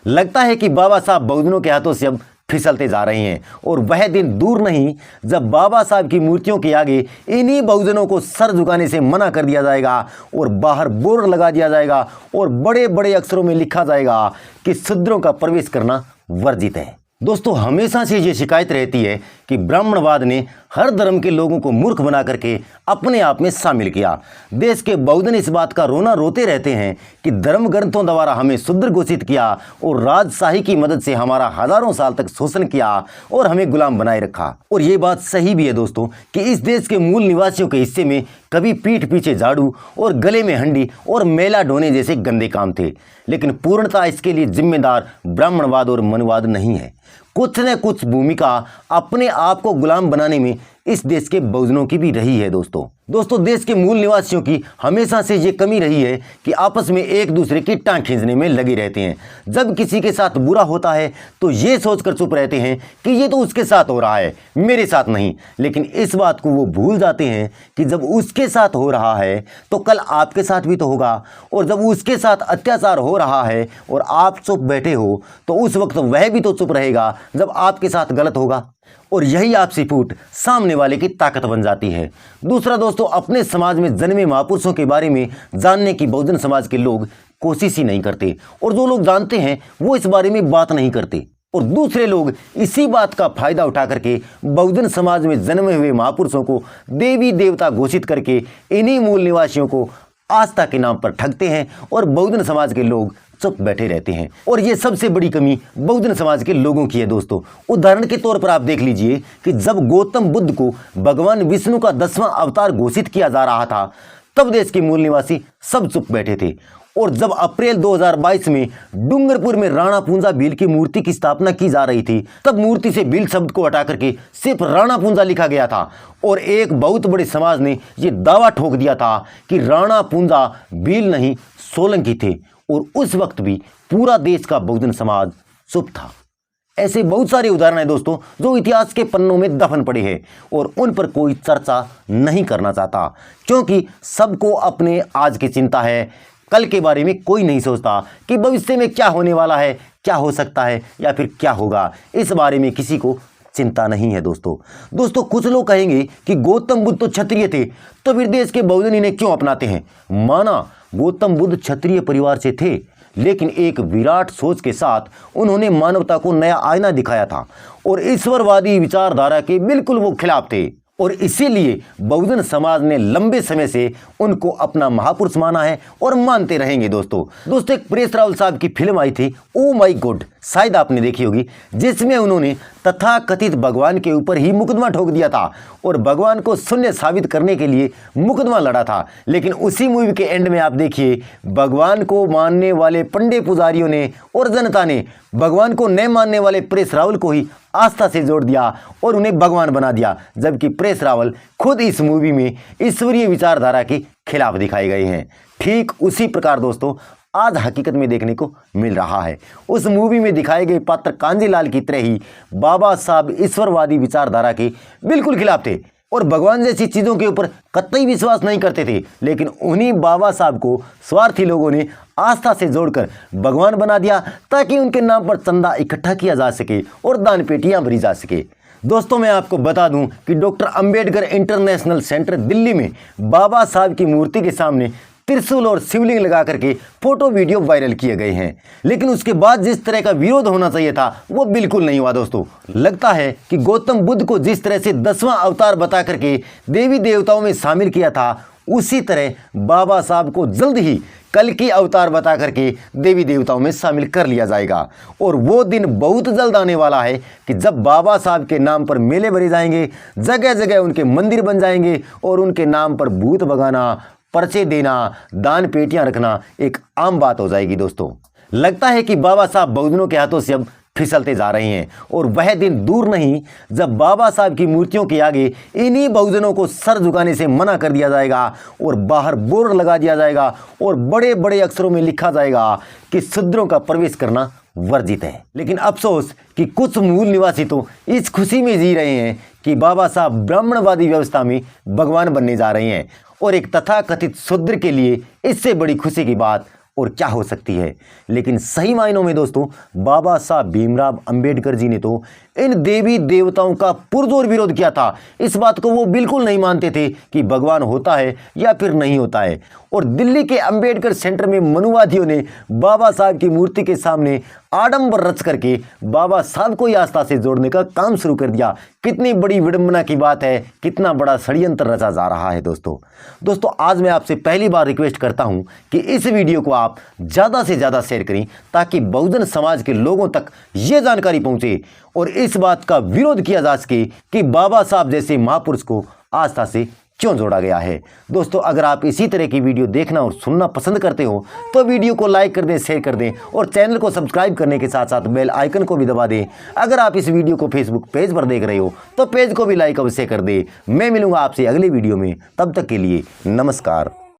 लगता है कि बाबा साहब बहुजनों के हाथों से अब फिसलते जा रहे हैं और वह दिन दूर नहीं जब बाबा साहब की मूर्तियों के आगे इन्हीं बहुजनों को सर झुकाने से मना कर दिया जाएगा और बाहर बोर्ड लगा दिया जाएगा और बड़े बड़े अक्षरों में लिखा जाएगा कि शूद्रों का प्रवेश करना वर्जित है। दोस्तों, हमेशा से ये शिकायत रहती है कि ब्राह्मणवाद ने हर धर्म के लोगों को मूर्ख बना करके अपने आप में शामिल किया। देश के बहुजन इस बात का रोना रोते रहते हैं कि धर्म ग्रंथों द्वारा हमें शूद्र घोषित किया और राजशाही की मदद से हमारा हजारों साल तक शोषण किया और हमें गुलाम बनाए रखा। और ये बात सही भी है दोस्तों कि इस देश के मूल निवासियों के हिस्से में कभी पीठ पीछे झाड़ू और गले में हंडी और मेला ढोने जैसे गंदे काम थे, लेकिन पूर्णतः इसके लिए जिम्मेदार ब्राह्मणवाद और मनवाद नहीं है। कुछ न कुछ भूमिका अपने आप को गुलाम बनाने में इस देश के बहुजनों की भी रही है। दोस्तों देश के मूल निवासियों की हमेशा से ये कमी रही है कि आपस में एक दूसरे की टांग खींचने में लगे रहते हैं। जब किसी के साथ बुरा होता है तो ये सोचकर चुप रहते हैं कि ये तो उसके साथ हो रहा है, मेरे साथ नहीं। लेकिन इस बात को वो भूल जाते हैं कि जब उसके साथ हो रहा है तो कल आपके साथ भी तो होगा, और जब उसके साथ अत्याचार हो रहा है और आप चुप बैठे हो तो उस वक्त वह भी तो चुप रहेगा जब आपके साथ गलत होगा। और यही आपसी फूट सामने वाले की ताकत बन जाती है। दूसरा दोस्तों, अपने समाज में जन्मे महापुरुषों के बारे में जानने की बहुजन समाज के लोग कोशिश ही नहीं करते, और जो लोग जानते हैं वो इस बारे में बात नहीं करते। और दूसरे लोग इसी बात का फायदा उठा करके बहुजन समाज में जन्मे हुए महापुरुषों को देवी देवता घोषित करके इन्हीं मूल निवासियों को आस्था के नाम पर ठगते हैं और बहुजन समाज के लोग चुप बैठे रहते हैं। और ये सबसे बड़ी कमी बहुजन समाज के लोगों की है। दोस्तों, उदाहरण के तौर पर आप देख लीजिए कि जब गौतम बुद्ध को भगवान विष्णु का 10वां अवतार घोषित किया जा रहा था तब देश के मूल निवासी सब चुप बैठे थे। और जब अप्रैल 2022 में डूंगरपुर में राणा पूंजा भील की मूर्ति की स्थापना की जा रही थी तब मूर्ति से भील शब्द को हटा करके सिर्फ राणा पूंजा लिखा गया था, और एक बहुत बड़े समाज ने यह दावा ठोक दिया था कि राणा पूंजा भील नहीं सोलंकी थे। और उस वक्त भी पूरा देश का बहुजन समाज चुप था। ऐसे बहुत सारे उदाहरण हैं दोस्तों जो इतिहास के पन्नों में दफन पड़े हैं और उन पर कोई चर्चा नहीं करना चाहता, क्योंकि सबको अपने आज की चिंता है। कल के बारे में कोई नहीं सोचता कि भविष्य में क्या होने वाला है, क्या हो सकता है या फिर क्या होगा, इस बारे में किसी को चिंता नहीं है। दोस्तों कुछ लोग कहेंगे कि गौतम बुद्ध तो क्षत्रिय थे तो फिर देश के बहुजन इन्हें क्यों अपनाते हैं। माना गौतम बुद्ध क्षत्रिय परिवार से थे, लेकिन एक विराट सोच के साथ उन्होंने मानवता को नया आईना दिखाया था और ईश्वरवादी विचारधारा के बिल्कुल वो खिलाफ थे। और इसीलिए बहुजन समाज ने लंबे समय से उनको अपना महापुरुष माना है और मानते रहेंगे। दोस्तों एक परेश रावल साहब की फिल्म आई थी ओ माई गॉड, शायद आपने देखी होगी, जिसमें उन्होंने तथाकथित भगवान के ऊपर ही मुकदमा ठोक दिया था और भगवान को शून्य साबित करने के लिए मुकदमा लड़ा था। लेकिन उसी मूवी के एंड में आप देखिए भगवान को मानने वाले पंडे पुजारियों ने और जनता ने भगवान को न मानने वाले परेश रावल को ही आस्था से जोड़ दिया और उन्हें भगवान बना दिया, जबकि परेश रावल खुद इस मूवी में ईश्वरीय विचारधारा के खिलाफ दिखाए गए हैं। ठीक उसी प्रकार दोस्तों आज हकीकत में देखने को मिल रहा है। उस मूवी में दिखाए गए पात्र कांजीलाल की तरह ही बाबा साहब ईश्वरवादी विचारधारा के बिल्कुल खिलाफ थे और भगवान जैसी चीज़ों के ऊपर कतई विश्वास नहीं करते थे। लेकिन उन्हीं बाबा साहब को स्वार्थी लोगों ने आस्था से जोड़कर भगवान बना दिया ताकि उनके नाम पर चंदा इकट्ठा किया जा सके और दान पेटियां भरी जा सके। दोस्तों मैं आपको बता दूं कि doctor Ambedkar international centre Delhi में बाबा साहब की मूर्ति के सामने त्रिशूल और शिवलिंग लगा करके फोटो वीडियो वायरल किए गए हैं, लेकिन उसके बाद जिस तरह का विरोध होना चाहिए था वो बिल्कुल नहीं हुआ। दोस्तों लगता है कि गौतम बुद्ध को जिस तरह से 10वां अवतार बता करके देवी देवताओं में शामिल किया था उसी तरह बाबा साहब को जल्द ही कल की अवतार बता करके देवी देवताओं में शामिल कर लिया जाएगा। और वो दिन बहुत जल्द आने वाला है कि जब बाबा साहब के नाम पर मेले भरे जाएंगे, जगह जगह उनके मंदिर बन जाएंगे और उनके नाम पर भूत भगाना, पर्चे देना, दान पेटियां रखना एक आम बात हो जाएगी। दोस्तों लगता है कि बाबा साहब बहुजनों के हाथों से अब फिसलते जा रहे हैं और वह दिन दूर नहीं जब बाबा साहब की मूर्तियों के आगे इन्हीं बहुजनों को सर झुकाने से मना कर दिया जाएगा और बाहर बोर्ड लगा दिया जाएगा और बड़े बड़े अक्षरों में लिखा जाएगा कि शूद्रों का प्रवेश करना वर्जित है। लेकिन अफसोस कि कुछ मूल निवासी तो इस खुशी में जी रहे हैं कि बाबा साहब ब्राह्मणवादी व्यवस्था में भगवान बनने जा रहे हैं और एक तथाकथित शूद्र के लिए इससे बड़ी खुशी की बात और क्या हो सकती है। लेकिन सही मायनों में दोस्तों बाबा साहब भीमराव अंबेडकर जी ने तो इन देवी देवताओं का पुरजोर विरोध किया था। इस बात को वो बिल्कुल नहीं मानते थे कि भगवान होता है या फिर नहीं होता है। और दिल्ली के अंबेडकर सेंटर में मनुवादियों ने बाबा साहब की मूर्ति के सामने आडंबर रच करके बाबा साहब को आस्था से जोड़ने का काम शुरू कर दिया। कितनी बड़ी विडंबना की बात है, कितना बड़ा षड्यंत्र रचा जा रहा है। दोस्तों आज मैं आपसे पहली बार रिक्वेस्ट करता हूं कि इस वीडियो को आप ज़्यादा से ज़्यादा शेयर करें ताकि बहुजन समाज के लोगों तक ये जानकारी पहुंचे और इस बात का विरोध किया जा सके कि बाबा साहब जैसे महापुरुष को आस्था से क्यों जोड़ा गया है। दोस्तों अगर आप इसी तरह की वीडियो देखना और सुनना पसंद करते हो तो वीडियो को लाइक कर दें, शेयर कर दें और चैनल को सब्सक्राइब करने के साथ साथ बेल आइकन को भी दबा दें। अगर आप इस वीडियो को फेसबुक पेज पर देख रहे हो तो पेज को भी लाइक अवश्य कर दें। मैं मिलूंगा आपसे अगले वीडियो में, तब तक के लिए नमस्कार।